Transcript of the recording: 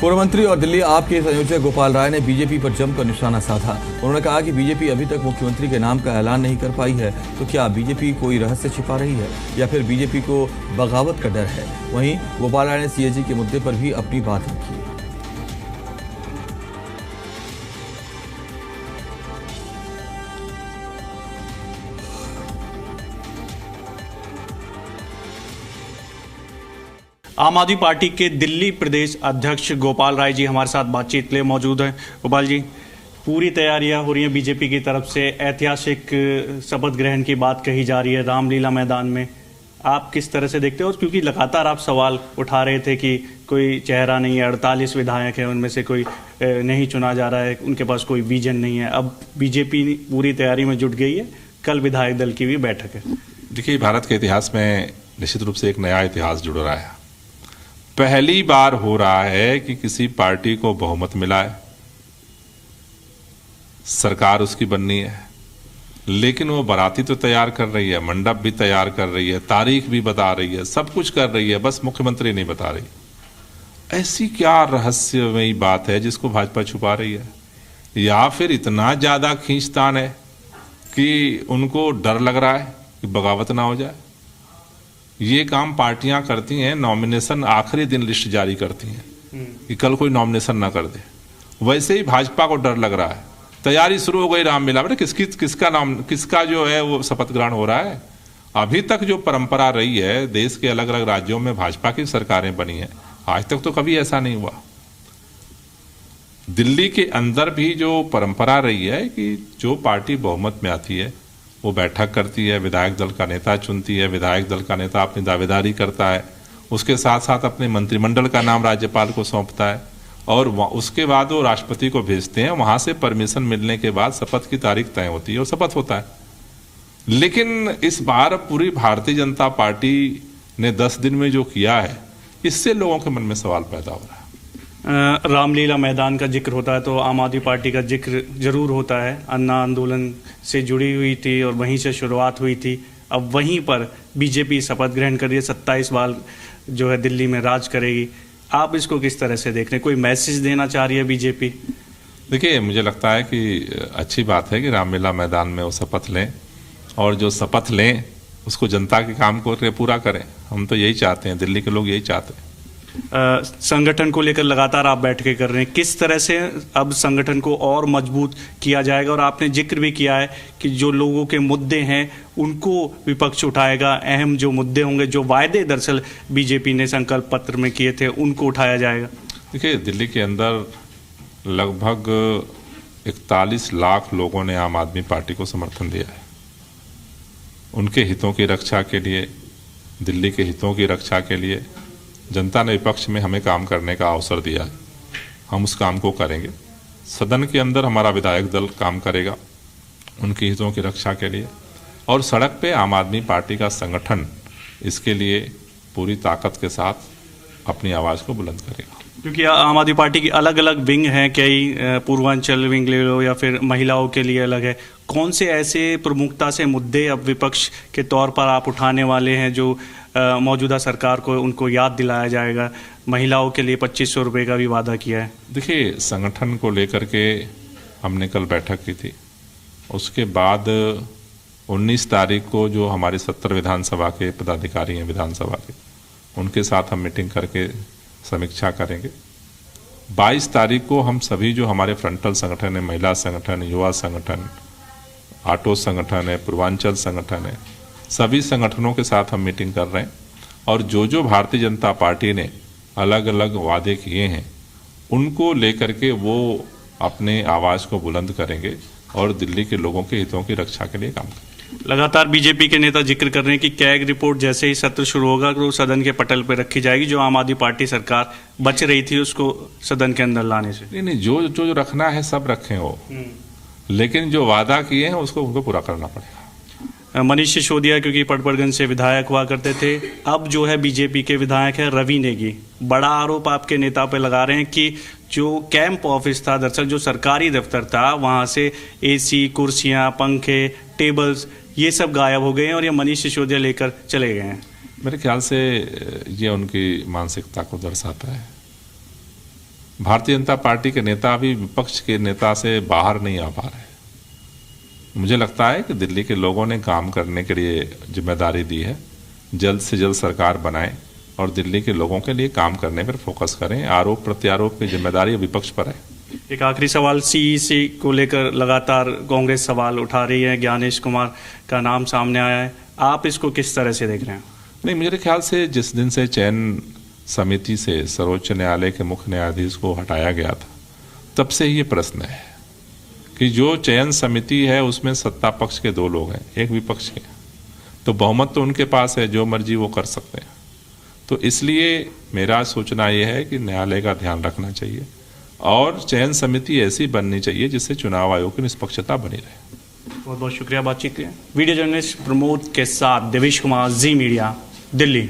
पूर्व मंत्री और दिल्ली आप के संयोजक गोपाल राय ने बीजेपी पर जमकर निशाना साधा। उन्होंने कहा कि बीजेपी अभी तक मुख्यमंत्री के नाम का ऐलान नहीं कर पाई है, तो क्या बीजेपी कोई रहस्य छिपा रही है या फिर बीजेपी को बगावत का डर है। वहीं गोपाल राय ने सीएजी के मुद्दे पर भी अपनी बात रखी। आम आदमी पार्टी के दिल्ली प्रदेश अध्यक्ष गोपाल राय जी हमारे साथ बातचीत के लिए मौजूद हैं। गोपाल जी, पूरी तैयारियां हो रही हैं बीजेपी की तरफ से, ऐतिहासिक शपथ ग्रहण की बात कही जा रही है रामलीला मैदान में। आप किस तरह से देखते हो? और क्योंकि लगातार आप सवाल उठा रहे थे कि कोई चेहरा नहीं है, 48 विधायक हैं, उनमें से कोई नहीं चुना जा रहा है, उनके पास कोई विजन नहीं है। अब बीजेपी पूरी तैयारी में जुट गई है, कल विधायक दल की भी बैठक है। देखिए, भारत के इतिहास में निश्चित रूप से एक नया इतिहास जुड़ रहा है। पहली बार हो रहा है कि किसी पार्टी को बहुमत मिला है, सरकार उसकी बननी है, लेकिन वो बाराती तो तैयार कर रही है, मंडप भी तैयार कर रही है, तारीख भी बता रही है, सब कुछ कर रही है, बस मुख्यमंत्री नहीं बता रही। ऐसी क्या रहस्यमयी बात है जिसको भाजपा छुपा रही है? या फिर इतना ज्यादा खींचतान है कि उनको डर लग रहा है कि बगावत ना हो जाए? ये काम पार्टियां करती हैं, नॉमिनेशन आखिरी दिन लिस्ट जारी करती हैं कि कल कोई नॉमिनेशन ना कर दे। वैसे ही भाजपा को डर लग रहा है, तैयारी शुरू हो गई रामलीला में। किसका जो है वो शपथ ग्रहण हो रहा है। अभी तक जो परंपरा रही है, देश के अलग अलग राज्यों में भाजपा की सरकारें बनी हैं, आज तक तो कभी ऐसा नहीं हुआ। दिल्ली के अंदर भी जो परंपरा रही है कि जो पार्टी बहुमत में आती है वो बैठक करती है, विधायक दल का नेता चुनती है, विधायक दल का नेता अपनी दावेदारी करता है, उसके साथ साथ अपने मंत्रिमंडल का नाम राज्यपाल को सौंपता है और उसके बाद वो राष्ट्रपति को भेजते हैं। वहां से परमिशन मिलने के बाद शपथ की तारीख तय होती है और शपथ होता है। लेकिन इस बार पूरी भारतीय जनता पार्टी ने 10 दिन में जो किया है, इससे लोगों के मन में सवाल पैदा हो रहा है। रामलीला मैदान का जिक्र होता है तो आम आदमी पार्टी का जिक्र जरूर होता है। अन्ना आंदोलन से जुड़ी हुई थी और वहीं से शुरुआत हुई थी। अब वहीं पर बीजेपी शपथ ग्रहण कर रही है, 27 बार जो है दिल्ली में राज करेगी। आप इसको किस तरह से देख रहे हैं? कोई मैसेज देना चाह रही है बीजेपी? देखिए, मुझे लगता है कि अच्छी बात है कि रामलीला मैदान में वो शपथ लें और जो शपथ लें उसको जनता के काम को पूरा करें। हम तो यही चाहते हैं, दिल्ली के लोग यही चाहते हैं। संगठन को लेकर लगातार आप बैठकें कर रहे हैं, किस तरह से अब संगठन को और मजबूत किया जाएगा? और आपने जिक्र भी किया है कि जो लोगों के मुद्दे हैं उनको विपक्ष उठाएगा, अहम जो मुद्दे होंगे, जो वायदे दरअसल बीजेपी ने संकल्प पत्र में किए थे, उनको उठाया जाएगा। देखिए, दिल्ली के अंदर लगभग 41 लाख लोगों ने आम आदमी पार्टी को समर्थन दिया है। उनके हितों की रक्षा के लिए, दिल्ली के हितों की रक्षा के लिए जनता ने विपक्ष में हमें काम करने का अवसर दिया है। हम उस काम को करेंगे। सदन के अंदर हमारा विधायक दल काम करेगा उनके हितों की रक्षा के लिए, और सड़क पे आम आदमी पार्टी का संगठन इसके लिए पूरी ताकत के साथ अपनी आवाज़ को बुलंद करेगा। क्योंकि आम आदमी पार्टी की अलग अलग विंग हैं, कई पूर्वांचल विंग ले लो या फिर महिलाओं के लिए अलग है। कौन से ऐसे प्रमुखता से मुद्दे अब विपक्ष के तौर पर आप उठाने वाले हैं जो मौजूदा सरकार को उनको याद दिलाया जाएगा? महिलाओं के लिए 2500 रुपये का भी वादा किया है। देखिए, संगठन को लेकर के हमने कल बैठक की थी। उसके बाद 19 तारीख को जो हमारे 70 विधानसभा के पदाधिकारी हैं विधानसभा के, उनके साथ हम मीटिंग करके समीक्षा करेंगे। 22 तारीख को हम सभी जो हमारे फ्रंटल संगठन है, महिला संगठन, युवा संगठन, ऑटो संगठन है, पूर्वांचल संगठन है, सभी संगठनों के साथ हम मीटिंग कर रहे हैं और जो भारतीय जनता पार्टी ने अलग अलग वादे किए हैं उनको लेकर के वो अपने आवाज़ को बुलंद करेंगे और दिल्ली के लोगों के हितों की रक्षा के लिए काम करेंगे। लगातार बीजेपी के नेता जिक्र कर रहे हैं कि कैग रिपोर्ट जैसे ही सत्र शुरू होगा तो सदन के पटल पर रखी जाएगी। जो आम आदमी पार्टी सरकार बच रही थी उसको सदन के अंदर लाने से। नहीं, जो रखना है सब रखें वो, लेकिन जो वादा किए हैं उसको उनको पूरा करना पड़ेगा। मनीष सिसोदिया क्योंकि पटपरगंज से विधायक हुआ करते थे, अब जो है बीजेपी के विधायक है रवि नेगी। बड़ा आरोप आपके नेता पे लगा रहे हैं कि जो कैंप ऑफिस था, दरअसल जो सरकारी दफ्तर था, वहां से एसी, कुर्सियां, पंखे, टेबल्स ये सब गायब हो गए हैं और ये मनीष सिसोदिया लेकर चले गए हैं। मेरे ख्याल से ये उनकी मानसिकता को दर्शाता है। भारतीय जनता पार्टी के नेता भी विपक्ष के नेता से बाहर नहीं आ पा रहे। मुझे लगता है कि दिल्ली के लोगों ने काम करने के लिए जिम्मेदारी दी है, जल्द से जल्द सरकार बनाएं और दिल्ली के लोगों के लिए काम करने पर फोकस करें। आरोप प्रत्यारोप की जिम्मेदारी विपक्ष पर है। एक आखिरी सवाल, सीईसी को लेकर लगातार कांग्रेस सवाल उठा रही है, ज्ञानेश कुमार का नाम सामने आया है, आप इसको किस तरह से देख रहे हैं? नहीं, मेरे ख्याल से जिस दिन से चयन समिति से सर्वोच्च न्यायालय के मुख्य न्यायाधीश को हटाया गया था, तब से ही ये प्रश्न है कि जो चयन समिति है उसमें सत्ता पक्ष के 2 लोग हैं, एक विपक्ष के, तो बहुमत तो उनके पास है, जो मर्जी वो कर सकते हैं। तो इसलिए मेरा सोचना ये है कि न्यायालय का ध्यान रखना चाहिए और चयन समिति ऐसी बननी चाहिए जिससे चुनाव आयोग की निष्पक्षता बनी रहे। बहुत बहुत शुक्रिया बातचीत के लिए। वीडियो जर्नलिस्ट प्रमोद के साथ देवेश कुमार, जी मीडिया, दिल्ली।